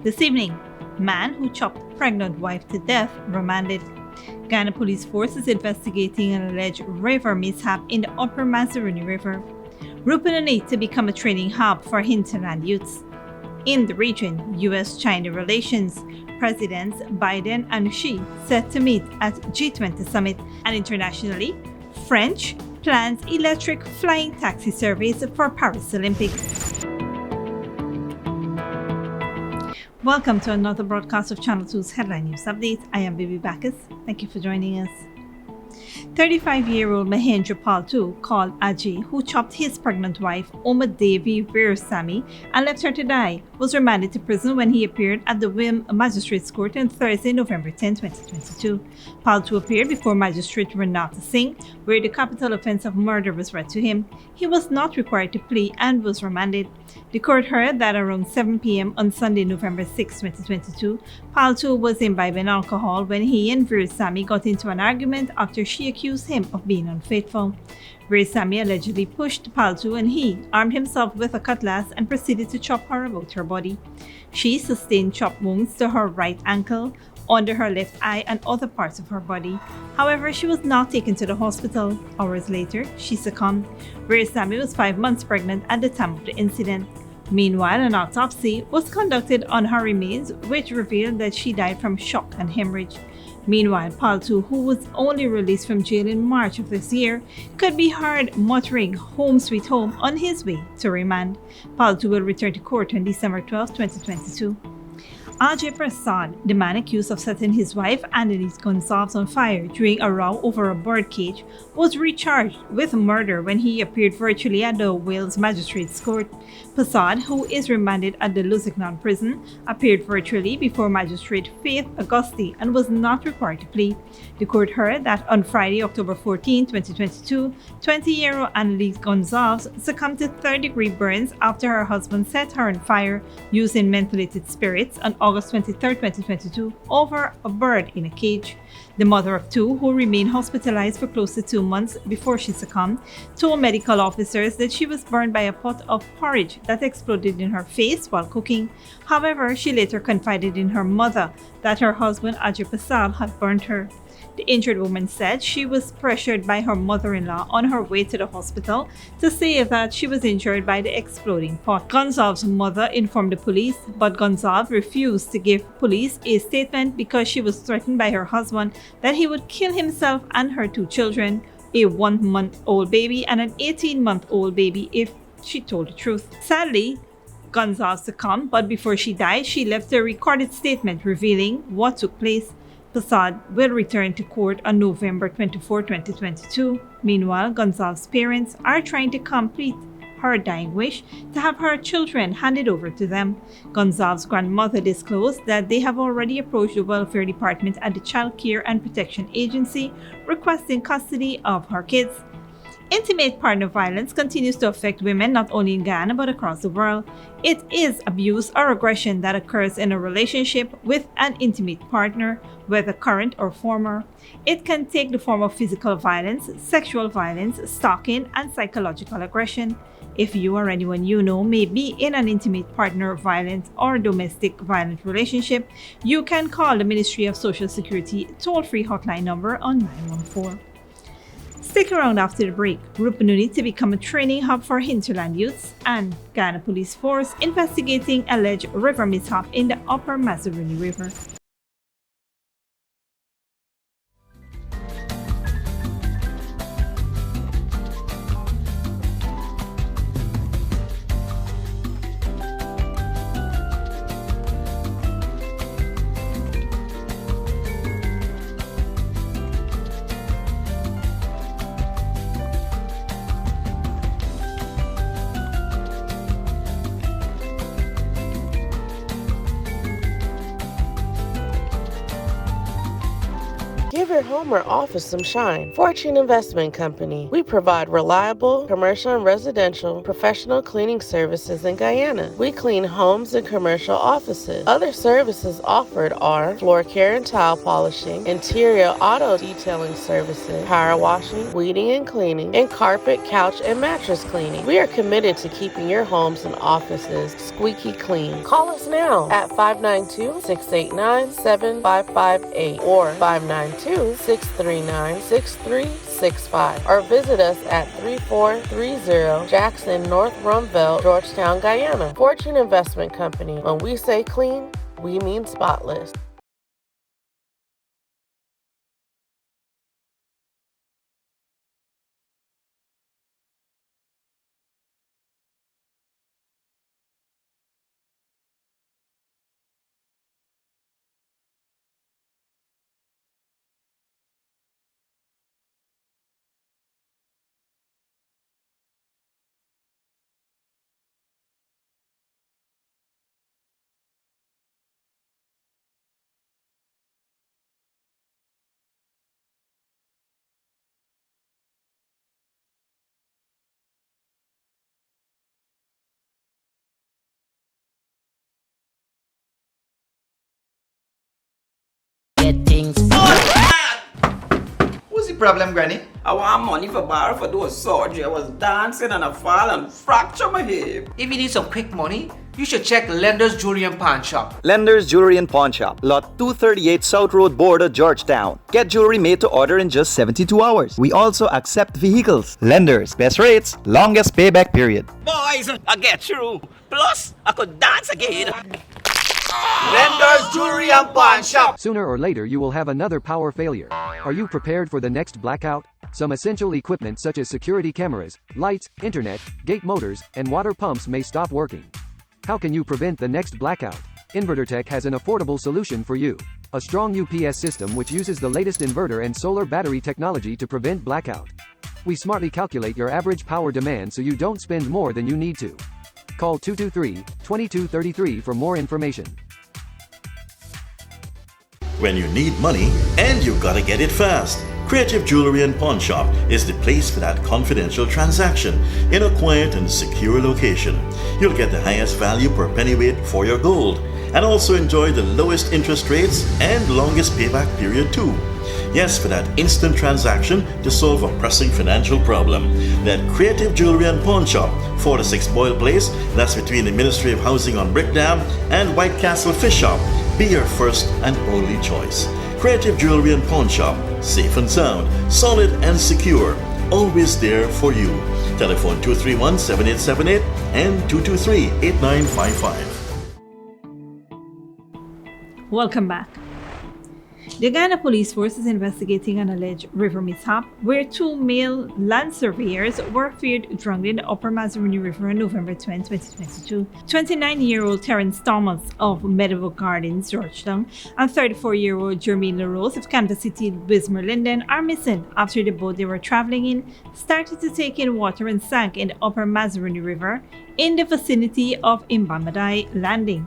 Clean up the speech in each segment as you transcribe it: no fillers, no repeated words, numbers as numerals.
This evening, man who chopped pregnant wife to death remanded. Ghana police force is investigating an alleged river mishap in the upper Mazaruni River. Rupununi to become a training hub for hinterland youths. In the region, U.S China relations. Presidents Biden and Xi set to meet at G20 summit. And internationally, French plans electric flying taxi service for Paris Olympics. Welcome to another broadcast of Channel 2's Headline News Update. I am Bibi Bacchus. Thank you for joining us. 35-year-old Mahendra Paltu, called Aji, who chopped his pregnant wife, Devi Veerasamy, and left her to die, was remanded to prison when he appeared at the Wim Magistrates Court on Thursday, November 10, 2022. Paltu appeared before Magistrate Renata Singh, where the capital offense of murder was read to him. He was not required to plead and was remanded. The court heard that around 7 p.m. on Sunday, November 6, 2022, Paltu was imbibing alcohol when he and Veerasamy got into an argument after she accused him of being unfaithful. Veerasamy allegedly pushed Paltu and he armed himself with a cutlass and proceeded to chop her about her body. She sustained chop wounds to her right ankle, under her left eye and other parts of her body. However, she was not taken to the hospital. Hours later, she succumbed. Veerasamy was 5 months pregnant at the time of the incident. Meanwhile, an autopsy was conducted on her remains, which revealed that she died from shock and hemorrhage. Meanwhile, Paltu, who was only released from jail in March of this year, could be heard muttering "Home Sweet Home" on his way to remand. Paltu will return to court on December 12, 2022. Ajay Prasad, the man accused of setting his wife Elise Gonzales on fire during a row over a bird cage, was recharged with murder when he appeared virtually at the Wales Magistrates Court. Prasad, who is remanded at the Lusignan prison, appeared virtually before Magistrate Faith Augusti and was not required to plead. The court heard that on Friday, October 14, 2022, 20-year-old Elise Gonzales succumbed to third-degree burns after her husband set her on fire using mentholated spirits on August 23, 2022, over a bird in a cage. The mother of two, who remained hospitalized for close to 2 months before she succumbed, told medical officers that she was burned by a pot of porridge that exploded in her face while cooking. However, she later confided in her mother that her husband Ajay Prasad had burned her. The injured woman said she was pressured by her mother-in-law on her way to the hospital to say that she was injured by the exploding pot. Gonzales' mother informed the police, but Gonzales refused to give police a statement because she was threatened by her husband that he would kill himself and her 2 children, a 1-month-old baby and an 18-month-old baby, if she told the truth. Sadly, Gonzales succumbed, but before she died, she left a recorded statement revealing what took place. Prasad will return to court on November 24, 2022. Meanwhile, Gonzales' parents are trying to complete her dying wish to have her children handed over to them. Gonzales' grandmother disclosed that they have already approached the welfare department at the Child Care and Protection Agency requesting custody of her kids. Intimate partner violence continues to affect women not only in Ghana but across the world. It is abuse or aggression that occurs in a relationship with an intimate partner, whether current or former. It can take the form of physical violence, sexual violence, stalking, and psychological aggression. If you or anyone you know may be in an intimate partner violence or domestic violence relationship, you can call the Ministry of Social Security toll-free hotline number on 914. Stick around after the break. Rupununi to become a training hub for hinterland youths, and Ghana Police Force investigating alleged river mishap in the upper Mazaruni River. Give your home or office some shine. Fortune Investment Company. We provide reliable commercial and residential professional cleaning services in Guyana. We clean homes and commercial offices. Other services offered are floor care and tile polishing, interior auto detailing services, power washing, weeding and cleaning, and carpet, couch, and mattress cleaning. We are committed to keeping your homes and offices squeaky clean. Call us now at 592-689-7558 or 592-639-6365 or visit us at 3430 Jackson North Rumville, Georgetown, Guyana. Fortune Investment Company. When we say clean, we mean spotless. What's the problem, Granny? I want money for borrow for those surgery. I was dancing and I fall and fracture my hip. If you need some quick money, you should check Lender's Jewelry and Pawn Shop. Lender's Jewelry and Pawn Shop, Lot 238 South Road Border, Georgetown. Get jewelry made to order in just 72 hours. We also accept vehicles. Lender's, best rates, longest payback period. Boys, I get through. Plus, I could dance again. Lender's Jewelry and Pawn Shop. Sooner or later you will have another power failure. Are you prepared for the next blackout? Some essential equipment such as security cameras, lights, internet, gate motors, and water pumps may stop working. How can you prevent the next blackout? InverterTech has an affordable solution for you. A strong UPS system which uses the latest inverter and solar battery technology to prevent blackout. We smartly calculate your average power demand so you don't spend more than you need to. Call 223-2233 for more information. When you need money and you gotta get it fast, Creative Jewelry and Pawn Shop is the place for that confidential transaction in a quiet and secure location. You'll get the highest value per pennyweight for your gold and also enjoy the lowest interest rates and longest payback period too. Yes, for that instant transaction to solve a pressing financial problem. That Creative Jewelry and Pawn Shop, 46 Boyle Place, that's between the Ministry of Housing on Brickdam and White Castle Fish Shop, be your first and only choice. Creative Jewelry and Pawn Shop, safe and sound, solid and secure, always there for you. Telephone 231-7878 and 223-8955. Welcome back. The Guyana Police Force is investigating an alleged river mishap where two male land surveyors were feared drowned in the Upper Mazaruni River on November 20, 2022. 29-year-old Terrence Thomas of Meadowbrook Gardens, Georgetown, and 34-year-old Jermaine LaRose of Kansas City, Bismarck, Linden are missing after the boat they were traveling in started to take in water and sank in the Upper Mazaruni River in the vicinity of Imbabadai Landing.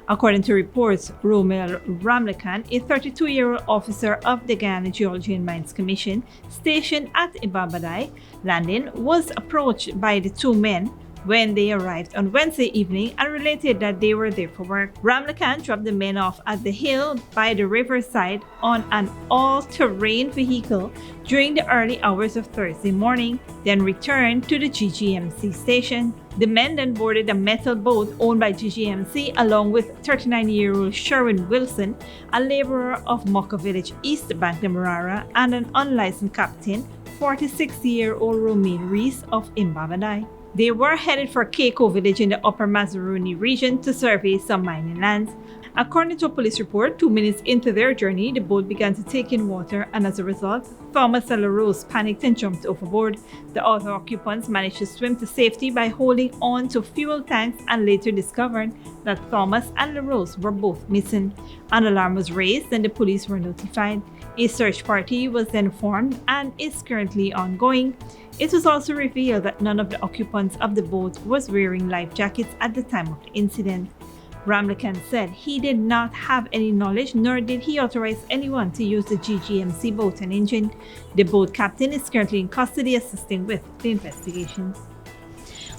According to reports, Romel Ramlakan, a 32-year-old officer of the Guyana Geology and Mines Commission stationed at Imbabadai Landing, was approached by the two men when they arrived on Wednesday evening and related that they were there for work. Ramlakan dropped the men off at the hill by the riverside on an all-terrain vehicle during the early hours of Thursday morning, then returned to the GGMC station. The men then boarded a metal boat owned by GGMC along with 39-year-old Sherwin Wilson, a laborer of Moka Village East, Bank Demerara, and an unlicensed captain, 46-year-old Romaine Reese of Imbabadai. They were headed for Keiko Village in the Upper Mazaruni region to survey some mining lands. According to a police report, 2 minutes into their journey, the boat began to take in water, and as a result, Thomas and LaRose panicked and jumped overboard. The other occupants managed to swim to safety by holding on to fuel tanks and later discovered that Thomas and LaRose were both missing. An alarm was raised and the police were notified. A search party was then formed and is currently ongoing. It was also revealed that none of the occupants of the boat was wearing life jackets at the time of the incident. Ramlakan said he did not have any knowledge, nor did he authorize anyone to use the GGMC boat and engine. The boat captain is currently in custody assisting with the investigations.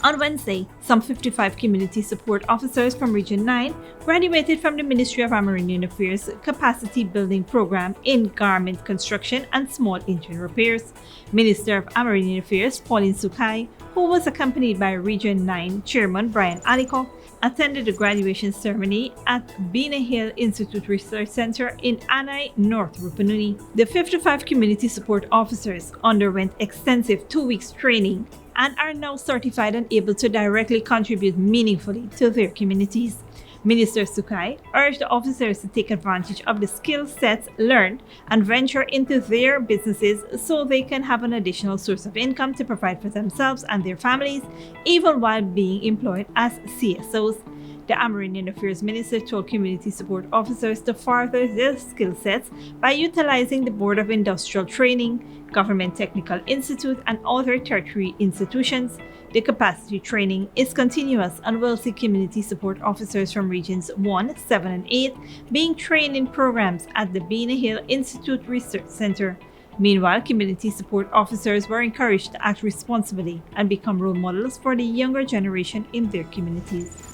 On Wednesday, some 55 community support officers from Region 9 graduated from the Ministry of Amerindian Affairs Capacity Building Program in Garment Construction and Small Engine Repairs. Minister of Amerindian Affairs Pauline Sukai, who was accompanied by Region 9 Chairman Brian Aliko, attended the graduation ceremony at Bina Hill Institute Research Center in Anai, North Rupununi. The 55 community support officers underwent extensive 2 weeks training and are now certified and able to directly contribute meaningfully to their communities. Minister Sukai urged the officers to take advantage of the skill sets learned and venture into their businesses so they can have an additional source of income to provide for themselves and their families, even while being employed as CSOs. The Amerindian Affairs Minister told community support officers to further their skill sets by utilizing the Board of Industrial Training, Government Technical Institute, and other tertiary institutions. The capacity training is continuous and will see community support officers from Regions 1, 7, and 8 being trained in programs at the Bina Hill Institute Research Center. Meanwhile, community support officers were encouraged to act responsibly and become role models for the younger generation in their communities.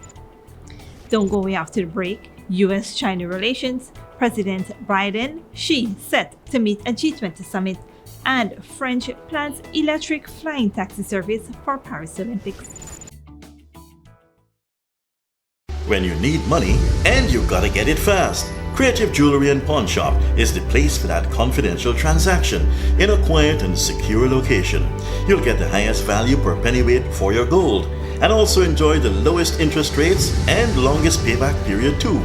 Don't go away after the break. U.S. China relations. President Biden, Xi set to meet a G20 summit. And French plans electric flying taxi service for Paris Olympics. When you need money and you gotta get it fast, Creative Jewelry and Pawn Shop is the place for that confidential transaction in a quiet and secure location. You'll get the highest value per pennyweight for your gold and also enjoy the lowest interest rates and longest payback period too.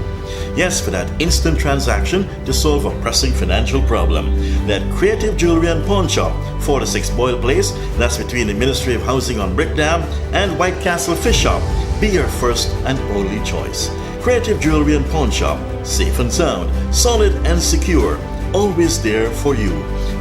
Yes, for that instant transaction to solve a pressing financial problem. That Creative Jewelry and Pawn Shop, 46 Boyle Place, that's between the Ministry of Housing on Brick Dam and White Castle Fish Shop. Be your first and only choice. Creative Jewelry and Pawn Shop, safe and sound, solid and secure, always there for you.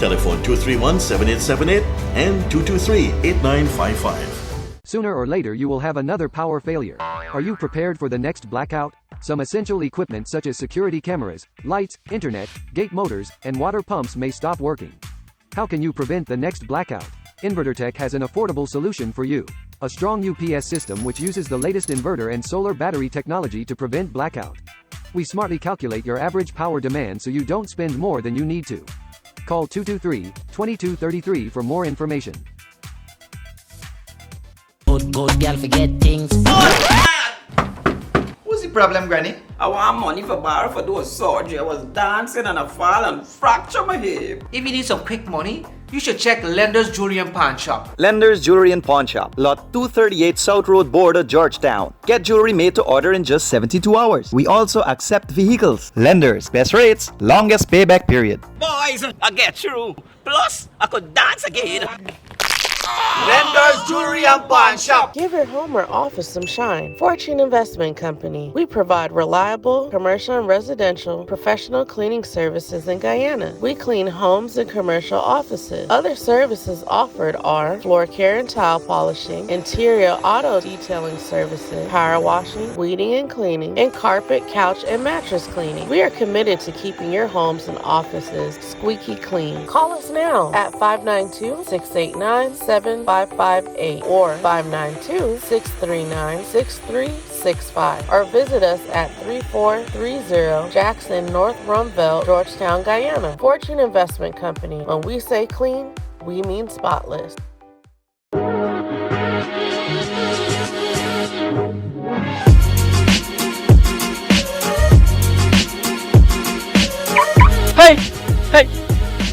Telephone 231-7878 and 223-8955. Sooner or later you will have another power failure. Are you prepared for the next blackout? Some essential equipment such as security cameras, lights, internet, gate motors, and water pumps may stop working. How can you prevent the next blackout? InverterTech has an affordable solution for you. A strong UPS system which uses the latest inverter and solar battery technology to prevent blackout. We smartly calculate your average power demand so you don't spend more than you need to. Call 223-2233 for more information. Good girl forget things. What's the problem, Granny? I want money for borrow for do a surgery. I was dancing and I fall and fracture my hip. If you need some quick money, you should check Lender's Jewelry and Pawn Shop. Lender's Jewelry and Pawn Shop, Lot 238 South Road Border, Georgetown. Get jewelry made to order in just 72 hours. We also accept vehicles. Lenders, best rates, longest payback period. Boys, I get through. Plus, I could dance again. Lender's Jewelry and Pawn Shop. Give your home or office some shine. Fortune Investment Company. We provide reliable commercial and residential professional cleaning services in Guyana. We clean homes and commercial offices. Other services offered are floor care and tile polishing, interior auto detailing services, power washing, weeding and cleaning, and carpet, couch, and mattress cleaning. We are committed to keeping your homes and offices squeaky clean. Call us now at 592-689-7558 or 592-639-6365 or visit us at 3430 Jackson North Rumville, Georgetown, Guyana. Fortune Investment Company. When we say clean, we mean spotless. Hey,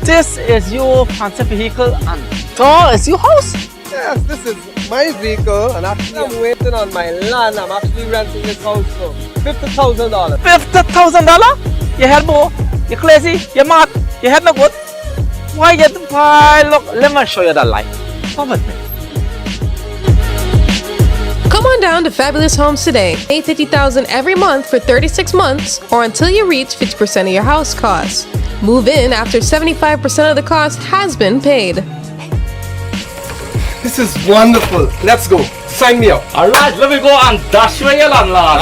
this is your fancy vehicle and it's your house? Yes, this is my vehicle and actually I'm waiting on my land. I'm actually renting this house for $50,000. $50,000? You head boy? You crazy? You mad? You head no good? Why you buy? Look, let me show you the light. Come with me. Come on down to Fabulous Homes today. Pay $50,000 every month for 36 months or until you reach 50% of your house costs. Move in after 75% of the cost has been paid. This is wonderful. Let's go. Sign me up. Alright, let me go and dash away your landlord.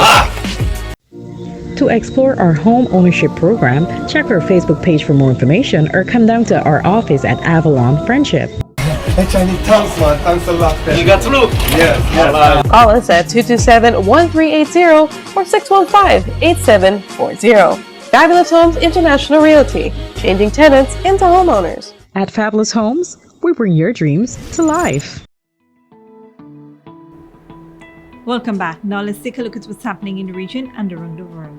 To explore our home ownership program, check our Facebook page for more information or come down to our office at Avalon Friendship. Hey, Chinese, thanks, man. Thanks a lot. You got through? Yes. Call us at 227-1380 or 615-8740. Fabulous Homes International Realty, changing tenants into homeowners. At Fabulous Homes, we bring your dreams to life. Welcome back. Now let's take a look at what's happening in the region and around the world.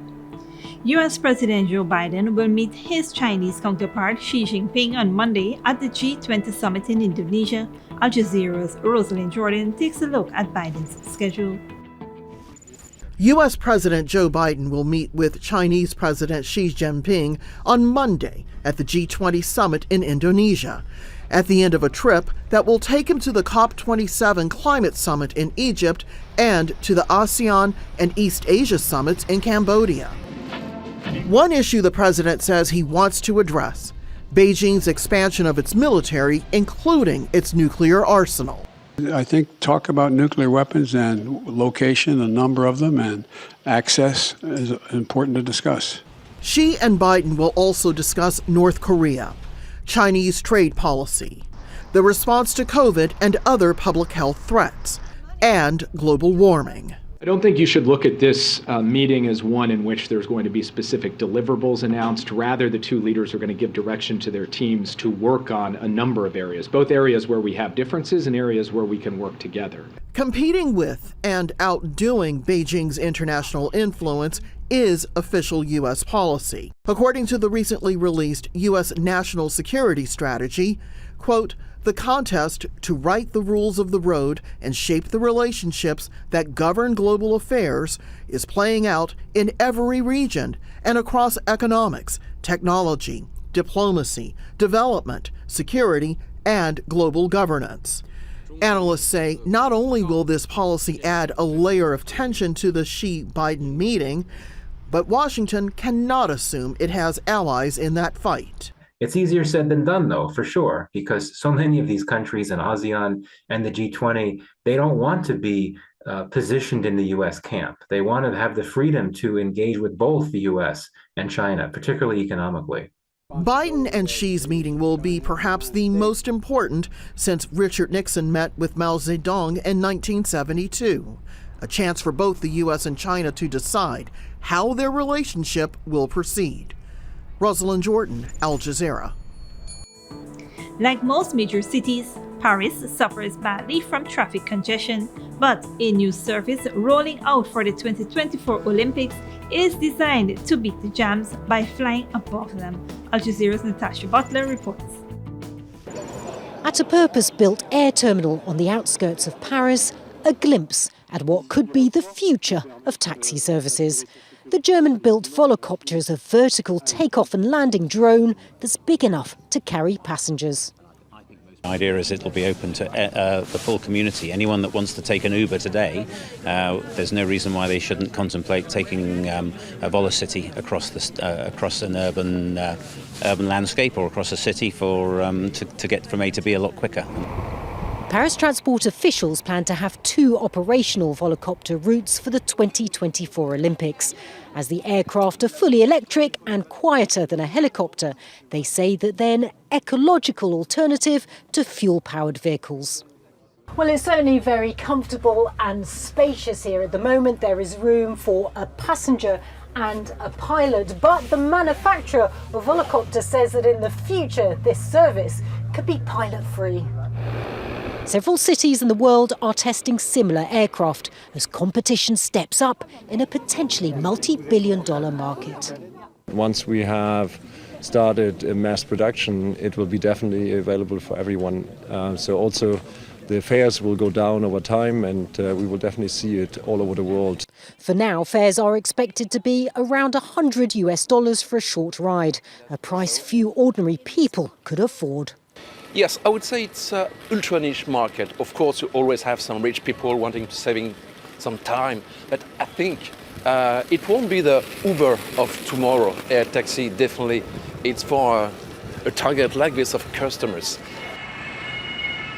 U.S. President Joe Biden will meet his Chinese counterpart Xi Jinping on Monday at the G20 summit in Indonesia. Al Jazeera's Rosalind Jordan takes a look at Biden's schedule. U.S. President Joe Biden will meet with Chinese President Xi Jinping on Monday at the G20 summit in Indonesia, at the end of a trip that will take him to the COP27 climate summit in Egypt and to the ASEAN and East Asia summits in Cambodia. One issue the president says he wants to address: Beijing's expansion of its military, including its nuclear arsenal. I think talk about nuclear weapons and location, the number of them, and access is important to discuss. Xi and Biden will also discuss North Korea, Chinese trade policy, the response to COVID and other public health threats, and global warming. I don't think you should look at this meeting as one in which there's going to be specific deliverables announced. Rather, the two leaders are going to give direction to their teams to work on a number of areas, both areas where we have differences and areas where we can work together. Competing with and outdoing Beijing's international influence is official U.S. policy. According to the recently released U.S. National Security Strategy, quote, "The contest to write the rules of the road and shape the relationships that govern global affairs is playing out in every region and across economics, technology, diplomacy, development, security, and global governance." Analysts say not only will this policy add a layer of tension to the Xi-Biden meeting, but Washington cannot assume it has allies in that fight. It's easier said than done, though, for sure, because so many of these countries in ASEAN and the G20, they don't want to be positioned in the U.S. camp. They want to have the freedom to engage with both the U.S. and China, particularly economically. Biden and Xi's meeting will be perhaps the most important since Richard Nixon met with Mao Zedong in 1972, a chance for both the U.S. and China to decide how their relationship will proceed. Rosalind Jordan, Al Jazeera. Like most major cities, Paris suffers badly from traffic congestion, but a new service rolling out for the 2024 Olympics is designed to beat the jams by flying above them. Al Jazeera's Natasha Butler reports. At a purpose-built air terminal on the outskirts of Paris, a glimpse at what could be the future of taxi services. The German-built Volocopter is a vertical takeoff and landing drone that's big enough to carry passengers. The idea is it'll be open to the full community. Anyone that wants to take an Uber today, there's no reason why they shouldn't contemplate taking a Volocity across an urban landscape or across a city to get from A to B a lot quicker. Paris transport officials plan to have 2 operational Volocopter routes for the 2024 Olympics. As the aircraft are fully electric and quieter than a helicopter, they say that they're an ecological alternative to fuel-powered vehicles. Well, it's certainly very comfortable and spacious here. At the moment, there is room for a passenger and a pilot, but the manufacturer of Volocopter says that in the future, this service could be pilot-free. Several cities in the world are testing similar aircraft as competition steps up in a potentially multi-billion-dollar market. Once we have started mass production, it will be definitely available for everyone. So also the fares will go down over time, and we will definitely see it all over the world. For now, fares are expected to be around $100 for a short ride, a price few ordinary people could afford. Yes, I would say it's an ultra-niche market. Of course, you always have some rich people wanting to save some time, but I think it won't be the Uber of tomorrow. Air taxi, definitely, it's for a target like this of customers.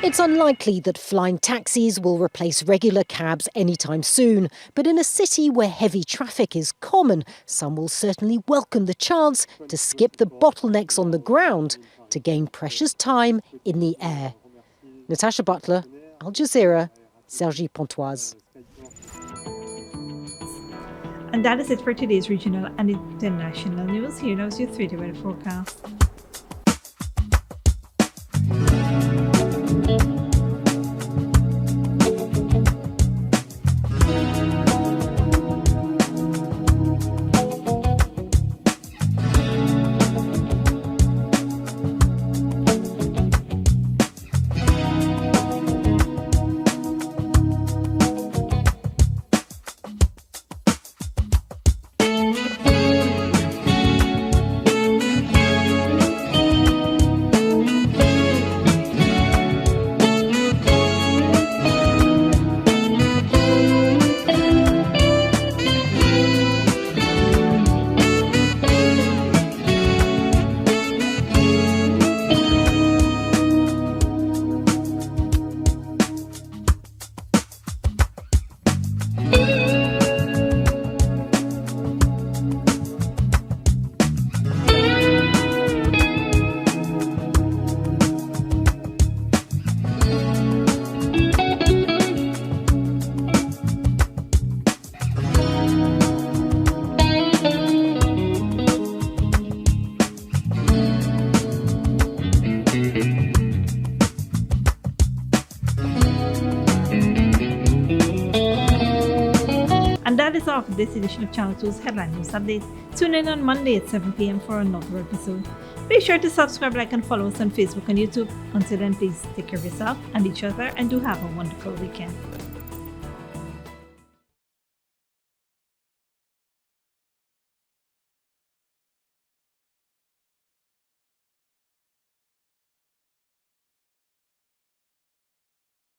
It's unlikely that flying taxis will replace regular cabs anytime soon, but in a city where heavy traffic is common, some will certainly welcome the chance to skip the bottlenecks on the ground to gain precious time in the air. Natasha Butler, Al Jazeera, Sergi Pontoise. And that is it for today's regional and international news. Here now is your 3-day weather forecast. And that is all for this edition of Channel 2's Headline News Update. Tune in on Monday at 7 p.m. for another episode. Be sure to subscribe, like, and follow us on Facebook and YouTube. Until then, please take care of yourself and each other and do have a wonderful weekend.